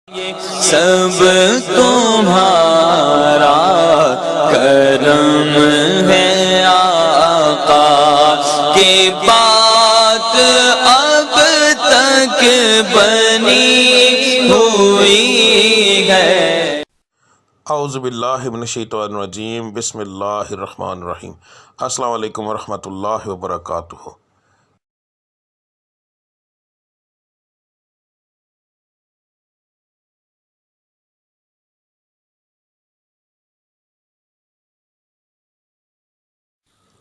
سب تمہارا کرم ہے آقا کی بات اب تک بنی ہوئی ہے۔ اعوذ باللہ من الشیطان الرجیم، بسم اللہ الرحمن الرحیم۔ السلام علیکم ورحمۃ اللہ وبرکاتہ۔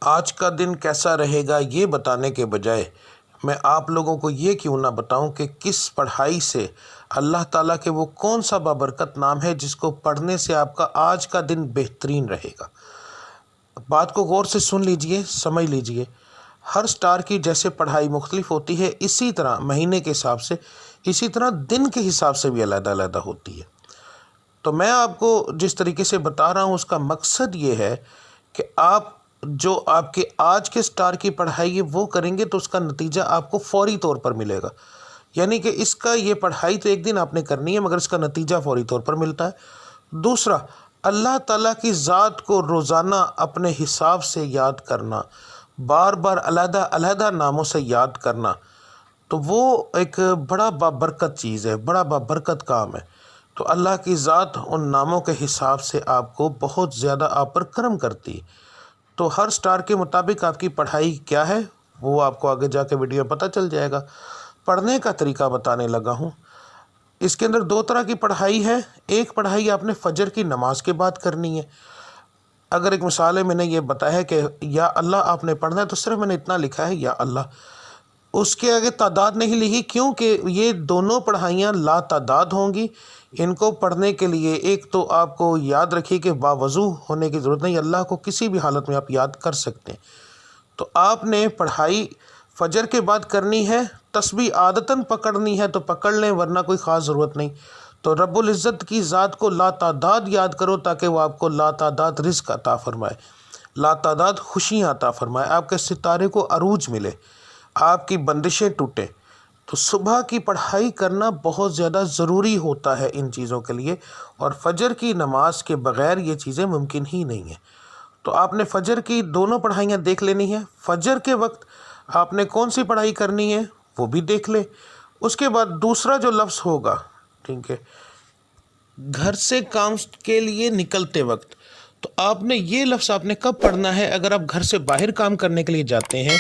آج کا دن کیسا رہے گا یہ بتانے کے بجائے میں آپ لوگوں کو یہ کیوں نہ بتاؤں کہ کس پڑھائی سے اللہ تعالیٰ کے وہ کون سا بابرکت نام ہے جس کو پڑھنے سے آپ کا آج کا دن بہترین رہے گا۔ بات کو غور سے سن لیجئے، سمجھ لیجئے۔ ہر سٹار کی جیسے پڑھائی مختلف ہوتی ہے، اسی طرح مہینے کے حساب سے، اسی طرح دن کے حساب سے بھی علیحدہ علیحدہ ہوتی ہے۔ تو میں آپ کو جس طریقے سے بتا رہا ہوں اس کا مقصد یہ ہے کہ آپ جو آپ کے آج کے سٹار کی پڑھائی ہے وہ کریں گے تو اس کا نتیجہ آپ کو فوری طور پر ملے گا۔ یعنی کہ اس کا یہ پڑھائی تو ایک دن آپ نے کرنی ہے مگر اس کا نتیجہ فوری طور پر ملتا ہے۔ دوسرا، اللہ تعالیٰ کی ذات کو روزانہ اپنے حساب سے یاد کرنا، بار بار علیحدہ علیحدہ ناموں سے یاد کرنا، تو وہ ایک بڑا بابرکت چیز ہے، بڑا بابرکت کام ہے۔ تو اللہ کی ذات ان ناموں کے حساب سے آپ کو بہت زیادہ آپ پر کرم کرتی ہے۔ تو ہر سٹار کے مطابق آپ کی پڑھائی کیا ہے وہ آپ کو آگے جا کے ویڈیو میں پتہ چل جائے گا۔ پڑھنے کا طریقہ بتانے لگا ہوں۔ اس کے اندر دو طرح کی پڑھائی ہے۔ ایک پڑھائی آپ نے فجر کی نماز کے بعد کرنی ہے۔ اگر ایک مثال ہے، میں نے یہ بتایا ہے کہ یا اللہ آپ نے پڑھنا ہے تو صرف میں نے اتنا لکھا ہے یا اللہ، اس کے آگے تعداد نہیں لکھی، کیونکہ یہ دونوں پڑھائیاں لا تعداد ہوں گی۔ ان کو پڑھنے کے لیے ایک تو آپ کو یاد رکھیے کہ باوضو ہونے کی ضرورت نہیں، اللہ کو کسی بھی حالت میں آپ یاد کر سکتے ہیں۔ تو آپ نے پڑھائی فجر کے بعد کرنی ہے، تسبیح عادتاً پکڑنی ہے تو پکڑ لیں ورنہ کوئی خاص ضرورت نہیں۔ تو رب العزت کی ذات کو لا تعداد یاد کرو تاکہ وہ آپ کو لا تعداد رزق عطا فرمائے، لا تعداد خوشیاں عطا فرمائے، آپ کے ستارے کو عروج ملے، آپ کی بندشیں ٹوٹیں۔ تو صبح کی پڑھائی کرنا بہت زیادہ ضروری ہوتا ہے ان چیزوں کے لیے، اور فجر کی نماز کے بغیر یہ چیزیں ممکن ہی نہیں ہیں۔ تو آپ نے فجر کی دونوں پڑھائیاں دیکھ لینی ہیں۔ فجر کے وقت آپ نے کون سی پڑھائی کرنی ہے وہ بھی دیکھ لیں۔ اس کے بعد دوسرا جو لفظ ہوگا، ٹھیک ہے، گھر سے کام کے لیے نکلتے وقت، تو آپ نے یہ لفظ آپ نے کب پڑھنا ہے؟ اگر آپ گھر سے باہر کام کرنے کے لیے جاتے ہیں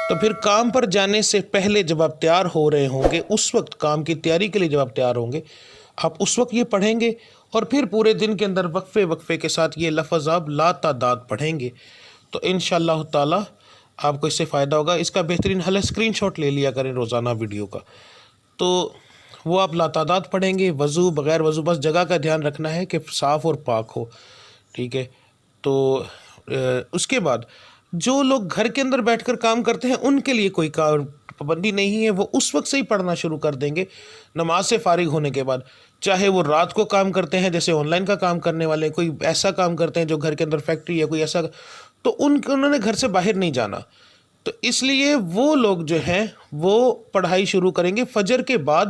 تو پھر کام پر جانے سے پہلے جب آپ تیار ہو رہے ہوں گے، اس وقت کام کی تیاری کے لیے جب آپ تیار ہوں گے، آپ اس وقت یہ پڑھیں گے، اور پھر پورے دن کے اندر وقفے وقفے کے ساتھ یہ لفظ آپ لا تعداد پڑھیں گے۔ تو انشاءاللہ تعالی آپ کو اس سے فائدہ ہوگا۔ اس کا بہترین حل ہے اسکرین شاٹ لے لیا کریں روزانہ ویڈیو کا، تو وہ آپ لا تعداد پڑھیں گے، وضو بغیر وضو، بس جگہ کا دھیان رکھنا ہے کہ صاف اور پاک ہو، ٹھیک ہے۔ تو اس کے بعد جو لوگ گھر کے اندر بیٹھ کر کام کرتے ہیں ان کے لیے کوئی پابندی نہیں ہے، وہ اس وقت سے ہی پڑھنا شروع کر دیں گے نماز سے فارغ ہونے کے بعد، چاہے وہ رات کو کام کرتے ہیں جیسے آن لائن کا کام کرنے والے، کوئی ایسا کام کرتے ہیں جو گھر کے اندر فیکٹری ہے کوئی ایسا، تو انہوں نے گھر سے باہر نہیں جانا، تو اس لیے وہ لوگ جو ہیں وہ پڑھائی شروع کریں گے فجر کے بعد،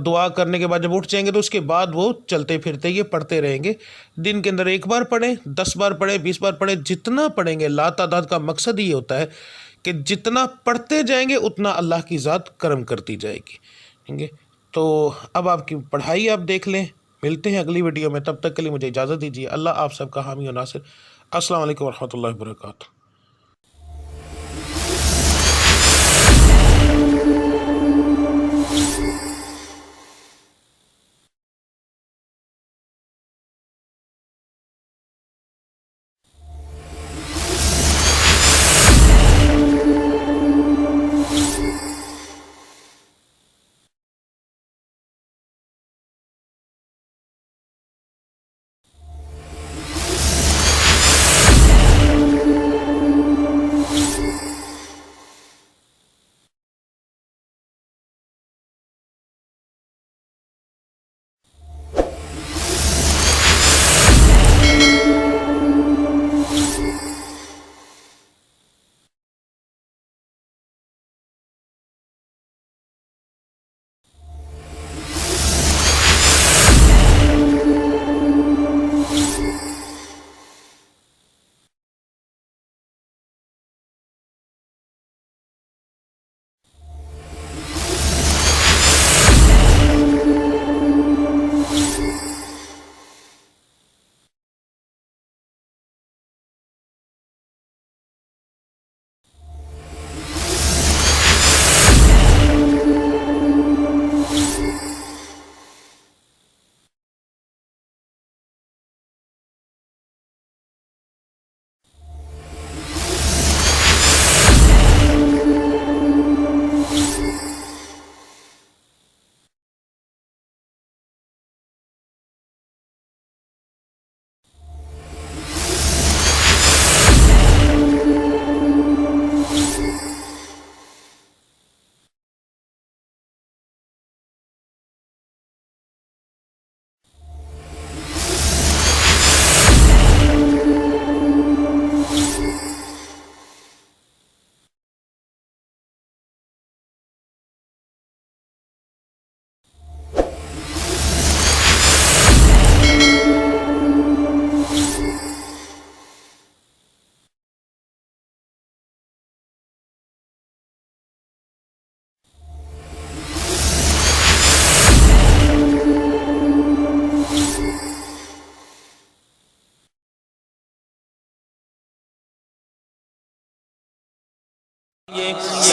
دعا کرنے کے بعد جب اٹھ جائیں گے تو اس کے بعد وہ چلتے پھرتے یہ پڑھتے رہیں گے۔ دن کے اندر 1 بار پڑھیں، 10 بار پڑھیں، 20 بار پڑھیں، جتنا پڑھیں گے۔ لا تعداد کا مقصد یہ ہوتا ہے کہ جتنا پڑھتے جائیں گے اتنا اللہ کی ذات کرم کرتی جائے گی، ٹھیک ہے۔ تو اب آپ کی پڑھائی آپ دیکھ لیں۔ ملتے ہیں اگلی ویڈیو میں، تب تک کے لیے مجھے اجازت دیجیے۔ اللہ آپ سب کا حامی و ناصر۔ السلام علیکم ورحمۃ اللہ وبرکاتہ۔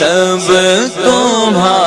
سب تمہارا